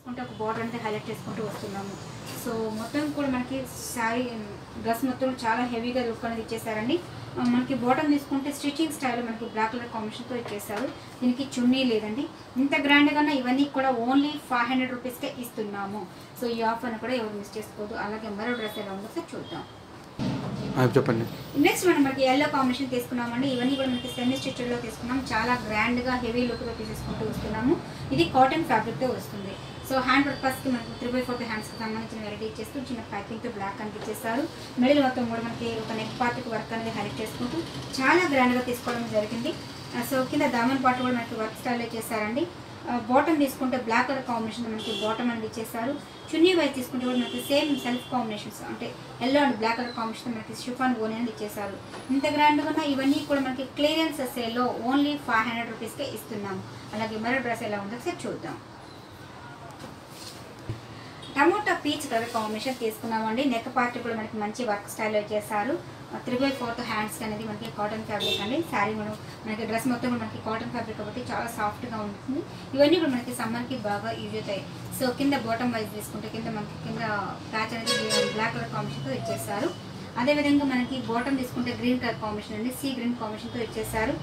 తీసుకుంటే ఒక బార్డర్ అనేది హైలైట్ చేసుకుంటూ వస్తున్నాము. సో మొత్తం కూడా మనకి శారీ డ్రెస్ మొత్తం చాలా హెవీగా లుక్ అనేది ఇచ్చేసారండి. మనకి బాటమ్ తీసుకుంటే స్టిచ్చింగ్ స్టైల్ మనకి బ్లాక్ కలర్ కాంబినేషన్తో ఇచ్చేసారు. దీనికి చున్నీ లేదండి. ఇంత గ్రాండ్గా ఇవన్నీ కూడా ఓన్లీ 500 రూపీస్కే ఇస్తున్నాము. సో ఈ ఆఫర్ని కూడా ఎవరు మిస్ చేసుకోవద్దు. అలాగే మరో డ్రెస్ ఎలా ఉందో సార్ చూద్దాం. చెప్పండి. నెక్స్ట్ మనం మనకి ఎల్లో కాంబినేషన్ తీసుకున్నామండి. ఇవన్నీ కూడా మనకి సెమీ స్టిచ్డ్లో తీసుకున్నాం. చాలా గ్రాండ్గా హెవీ లుక్తో తీసేసుకుంటూ వస్తున్నాము. ఇది కాటన్ ఫ్యాబ్రిక్తో వస్తుంది. సో హ్యాండ్ పర్పస్కి మనకి 3/4 హ్యాండ్స్కి సంబంధించిన వెరైటీ ఇచ్చేస్తూ చిన్న పైపింగ్తో బ్లాక్ కనిపించేస్తారు. మిడిల్ మొత్తం కూడా మనకి ఒక నెక్ పార్ట్కి వర్క్ అనేది హైలైట్ చేసుకుంటూ చాలా గ్రాండ్గా తీసుకోవడం జరిగింది. సో కింద దామన్ పార్ట్ కూడా మనకి వర్క్ స్టైల్లో చేశారండి. బాటమ్ తీసుకుంటే బ్లాక్ కలర్ కాంబినేషన్ మనకి బాటమ్ అనేది ఇచ్చేసారు. చున్నీ వైజ్ తీసుకుంటే కూడా మనకి సేమ్ సెల్ఫ్ కాంబినేషన్స్ అంటే yellow and black colour combination మనకి షిఫాన్ ఓని అనేది ఇచ్చేసారు. ఇంత గ్రాండ్గా ఇవన్నీ కూడా మనకి క్లియరెన్స్ సేల్లో ఓన్లీ 500 రూపీస్కే ఇస్తున్నాము. అలాగే మరో డ్రెస్ ఎలా ఉందో ఒకసారి చూద్దాం. టమోటా పీచ్ కలర్ కాంబినేషన్ తీసుకున్నామండి. నెక్ పార్ట్ కూడా మనకి మంచి వర్క్ స్టైల్లో చేశారు. 3/4 హ్యాండ్స్ అనేది మనకి కాటన్ ఫ్యాబ్రిక్ అండి. శారీ మనకి డ్రెస్ మొత్తం కూడా మనకి కాటన్ ఫ్యాబ్రిక్ కాబట్టి చాలా సాఫ్ట్గా ఉంటుంది. ఇవన్నీ కూడా మనకి సమ్మర్కి బాగా యూజ్ అవుతాయి. సో కింద బాటమ్ వైజ్ తీసుకుంటే కింద మనకి కింద ప్యాచ్ అనేది బ్లాక్ కలర్ కాంబినేషన్తో ఇచ్చేసారు. అదేవిధంగా మనకి బాటమ్ తీసుకుంటే గ్రీన్ కలర్ కాంబినేషన్ అండి. సీ గ్రీన్ కాంబినేషన్తో ఇచ్చేసారు.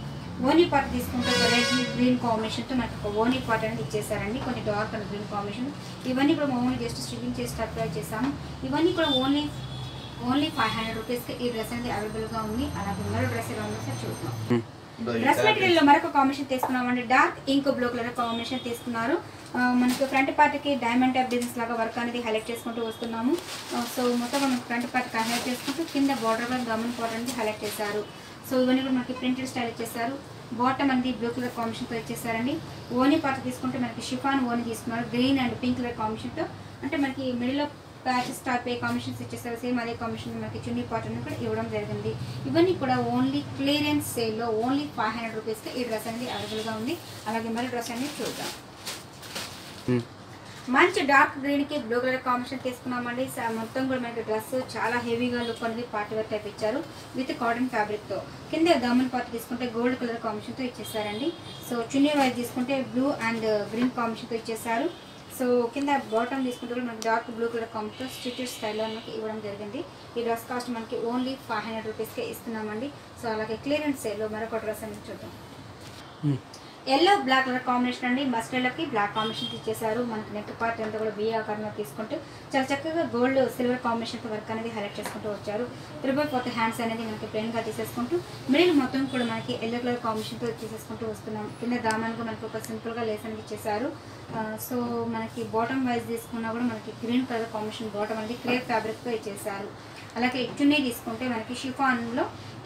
ఓనీ పార్ట్ తీసుకుంటే రెడ్ గ్రీన్ కాంబినేషన్తో మనకి ఒక ఓనీ పార్ట్ అనేది ఇచ్చేసారండి. కొన్ని డార్క్ అండ్ గ్రీన్ కాంబినేషన్. ఇవన్నీ కూడా ఓన్లీ జస్ట్ స్టిచ్చింగ్ చేసి అప్లై చేసాము. ఇవన్నీ కూడా ఓన్లీ 500 రూపీస్కి ఈ డ్రెస్ అనేది అవైలబుల్గా ఉంది. అలాగే మరో డ్రెస్ ఎలా ఉందో సార్ చూద్దాం. డ్రెస్ మెటీరియల్లో మరొక కాంబినేషన్ తీసుకున్నామండి. Dark ink blue colour combination తీసుకున్నారు. మనకి ఫ్రంట్ పార్ట్కి డైమండ్ టైప్ డిజైన్స్ లాగా వర్క్ అనేది హైలైట్ చేసుకుంటూ వస్తున్నాము. సో మొత్తం మనకి ఫ్రంట్ పార్ట్కి హైలైట్ చేసుకుంటూ కింద బార్డర్ గమన్ పార్ట్ అనేది హైలైట్ చేశారు. సో ఇవన్నీ కూడా మనకి ప్రింటెడ్ స్టైల్ ఇచ్చేసారు. బాటమ్ అనేది బ్లూ కలర్ కాంబినేషన్తో ఇచ్చేసారండి. ఓనీ పార్ట్ తీసుకుంటే మనకి షిఫాన్ ఓనీ తీసుకున్నారు. గ్రీన్ అండ్ పింక్ కలర్ కాంబినేషన్తో అంటే మనకి మిడిల్లో ప్యాచెస్ టైప్ ఏ కాంబినేషన్స్ ఇచ్చేసారు. సేమ్ అదే కాంబినేషన్ మనకి చున్నీ పార్ట్ అనేది కూడా ఇవ్వడం జరిగింది. ఇవన్నీ కూడా ఓన్లీ క్లియరెన్స్ సేల్లో ఓన్లీ 500 రూపీస్కి ఈ డ్రెస్ అనేది అవైలబుల్గా ఉంది. అలాగే మరి డ్రెస్ అనేది చూద్దాం. మంచి డార్క్ గ్రీన్కి బ్లూ కలర్ కాంబినేషన్ తీసుకున్నామండి. మొత్తం కూడా మనకి డ్రెస్ చాలా హెవీగా లుక్ అనేది పార్టీ వేర్ టైప్ ఇచ్చారు విత్ కాటన్ ఫ్యాబ్రిక్తో. కింద దామన్ పార్ట్ తీసుకుంటే గోల్డ్ కలర్ కాంబినేషన్తో ఇచ్చేసారండి. సో చున్నీ వైజ్ తీసుకుంటే బ్లూ అండ్ గ్రీన్ కాంబినేషన్తో ఇచ్చేసారు. సో కింద బాటమ్ తీసుకుంటే కూడా మనకి dark blue colour combination stitched స్టైల్లో మనకి ఇవ్వడం జరిగింది. ఈ డ్రెస్ కాస్ట్ మనకి ఓన్లీ 500 రూపీస్కే ఇస్తున్నామండి. సో అలాగే క్లియరెన్స్ సేల్లో మరొక డ్రెస్ అనేది చూద్దాం. ఎల్లో బ్లాక్ కలర్ కాంబినేషన్ అండి. మస్టర్డ్కి బ్లాక్ కాంబినేషన్ ఇచ్చేసారు. మనకి నెక్ పార్ట్ అంతా కూడా వీ ఆకారంలో తీసుకుంటూ చాలా చక్కగా గోల్డ్ సిల్వర్ కాంబినేషన్ వర్క్ అనేది హైలైట్ చేసుకుంటూ వచ్చారు. 3/4 హ్యాండ్స్ అనేది మనకి ప్లెయిన్గా తీసేసుకుంటూ మిడిల్ మొత్తం కూడా మనకి ఎల్లో కలర్ కాంబినేషన్తో తీసేసుకుంటూ వస్తున్నాం. కింద దామాన్గా మనకి ఒక సింపుల్గా లేస్ అనేది ఇచ్చేసారు. సో మనకి బాటమ్ వైజ్ తీసుకున్నా కూడా మనకి గ్రీన్ కలర్ కాంబినేషన్ బాటమ్ అనేది క్రేప్ ఫ్యాబ్రిక్తో ఇచ్చేసారు. అలాగే చున్నీ తీసుకుంటే మనకి షిఫాన్లో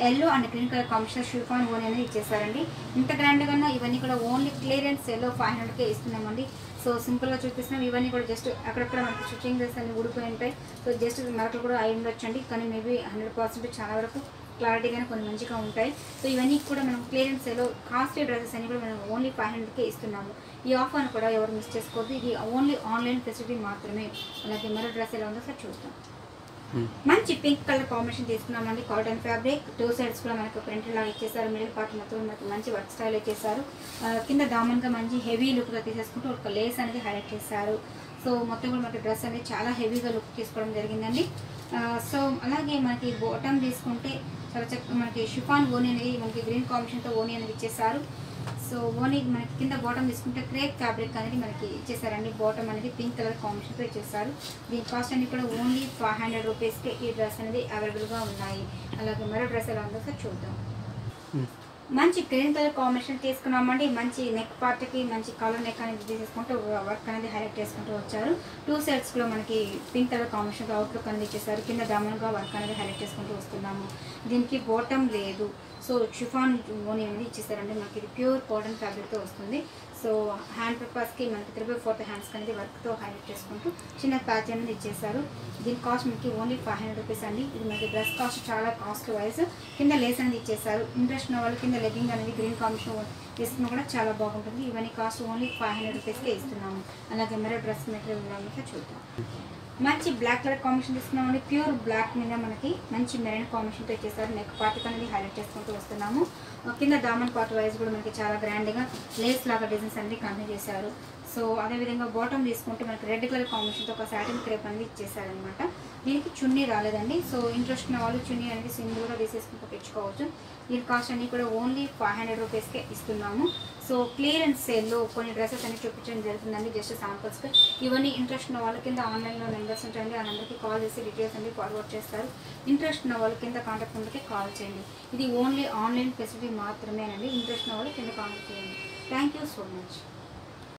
yellow and green colour combination chiffon own అనేది ఇచ్చేసారండి. ఇంత గ్రాండ్గా ఇవన్నీ కూడా ఓన్లీ క్లియరెన్స్ ఎల్లో 500కే ఇస్తున్నామండి. సో సింపుల్గా చూపిస్తున్నాం. ఇవన్నీ కూడా జస్ట్ అక్కడక్కడ మనకి స్టిచ్చింగ్ డ్రెస్ అన్ని ఊడిపోయి ఉంటాయి. సో జస్ట్ మరొకరు కూడా అయి ఉండొచ్చండి. కానీ మేబీ 100% చాలా వరకు క్లారిటీగానే కొన్ని మంచిగా ఉంటాయి. సో ఇవన్నీ కూడా మనం క్లియరెన్స్ ఎల్లో కాస్ట్లీ డ్రెస్సెస్ అన్ని కూడా మనం ఓన్లీ 500కే ఇస్తున్నాము. ఈ ఆఫర్ను కూడా ఎవరు మిస్ చేసుకోవద్దు. ఇది ఓన్లీ ఆన్లైన్ ఫెసిలిటీ మాత్రమే. అలాగే మరో డ్రెస్ ఎలా ఉందో సార్ చూస్తాం. మంచి పింక్ కలర్ కాంబినేషన్ తీసుకున్నామండి. కాటన్ ఫ్యాబ్రిక్ 2 సైడ్స్ కూడా మనకు ప్రింట్ లాగా ఇచ్చేసారు. మిడిల్ పార్ట్ మొత్తం మనకి మంచి వర్క్ స్టైల్ ఇచ్చేసారు. కింద దామన్గా మంచి హెవీ లుక్గా తీసేసుకుంటూ ఒక లేస్ అనేది హైలైట్ చేశారు. సో మొత్తం కూడా మనకి డ్రెస్ అనేది చాలా హెవీగా లుక్ తీసుకోవడం జరిగిందండి. సో అలాగే మనకి బాటమ్ తీసుకుంటే చాలా చక్కగా మనకి షిఫాన్ ఓనీ అనేది మనకి గ్రీన్ కాంబినేషన్తో ఓనీ అనేది ఇచ్చేసారు. సో ఓనీ మనకి కింద బాటమ్ తీసుకుంటే క్రేప్ ఫ్యాబ్రిక్ అనేది మనకి ఇచ్చేసారండి. బాటమ్ అనేది పింక్ కలర్ కాంబినేషన్తో ఇచ్చేసారు. దీని కాస్ట్ అన్ని కూడా ఓన్లీ 500 రూపీస్కే ఈ డ్రెస్ అనేది అవైలబుల్గా ఉన్నాయి. అలాగే మరో డ్రెస్ ఎలా ఉందో సార్ చూద్దాం. మంచి గ్రీన్ కలర్ కాంబినేషన్ తీసుకున్నామండి. మంచి నెక్ పార్ట్కి మంచి కాలర్ నెక్ అనేది తీసేసుకుంటూ వర్క్ అనేది హైలైట్ చేసుకుంటూ వచ్చారు. 2 సైడ్స్ కూడా మనకి పింక్ కలర్ కాంబినేషన్తో అవుట్లుక్ అనేది ఇచ్చేసారు. కింద దామన్గా వర్క్ అనేది హైలైట్ చేసుకుంటూ వస్తున్నాము. దీనికి బాటమ్ లేదు. సో షిఫాన్ ఓనీ అనేది ఇచ్చేసారండి. మనకి ఇది ప్యూర్ కాటన్ ఫ్యాబ్రిక్తో వస్తుంది. సో హ్యాండ్ పర్పస్కి మనకి 3/4 హ్యాండ్స్ అనేది వర్క్తో హైలైట్ చేసుకుంటూ చిన్న ప్యాచ్ అనేది ఇచ్చేసారు. దీని కాస్ట్ మనకి ఓన్లీ 500 రూపీస్ అండి. ఇది మనకి డ్రెస్ కాస్ట్ చాలా కాస్ట్ వైజ్. కింద లేస్ అనేది ఇచ్చేసారు. ఇంట్రెస్ట్ ఉన్న వాళ్ళు కింద లెగ్గింగ్ అనేది గ్రీన్ కాంబినేషన్ తీసుకున్నా కూడా చాలా బాగుంటుంది. ఇవన్నీ కాస్ట్ ఓన్లీ 500 రూపీస్కే ఇస్తున్నాము. అలాగే మరో డ్రెస్ మెటీరియల్ చూద్దాం. మంచి బ్లాక్ కలర్ కాంబినేషన్ తీసుకున్నామండి. ప్యూర్ బ్లాక్ మీద మనకి మంచి మెరైన్ కాంబినేషన్తో ఇచ్చేసారు. నెక్ పార్ట్ అనేది హైలైట్ చేసుకుంటూ వస్తున్నాము. కింద దామన్ పార్ట్ వైజ్ కూడా మనకి చాలా గ్రాండ్గా లేస్ లాగా డిజైన్స్ అన్ని కంటిన్యూ చేశారు. సో అదేవిధంగా బాటమ్ తీసుకుంటే మనకి రెడ్ కలర్ కాంబినేషన్తో ఒక సాటిన్ క్రేప్ అనేది ఇచ్చేసారనమాట. దీనికి చున్నీ రాలేదండి. సో ఇంట్రెస్ట్ ఉన్న వాళ్ళు చున్నీ అనేది సింగిల్గా తీసేసుకుని కుట్టించుకోవచ్చు. దీని కాస్ట్ అన్నీ కూడా ఓన్లీ 500 రూపీస్కే ఇస్తున్నాము. సో క్లియరెన్స్ సేల్లో కొన్ని డ్రెస్సెస్ అన్ని చూపించడం జరుగుతుందండి, జస్ట్ శాంపుల్స్కి. ఇవన్నీ ఇంట్రెస్ట్ ఉన్న వాళ్ళ కింద ఆన్లైన్లో నెంబర్స్ ఉంటాయండి, ఆ నెంబర్కి కాల్ చేసి డీటెయిల్స్ అన్ని ఫార్వర్డ్ చేస్తారు. ఇంట్రెస్ట్ ఉన్న వాళ్ళ కింద కాంటాక్ట్ నెంబర్కి కాల్ చేయండి. ఇది ఓన్లీ ఆన్లైన్ ఫెసిలిటీ మాత్రమేనండి. ఇంట్రెస్ట్ ఉన్న వాళ్ళు కింద కాంటాక్ట్ చేయండి. Thank you so much.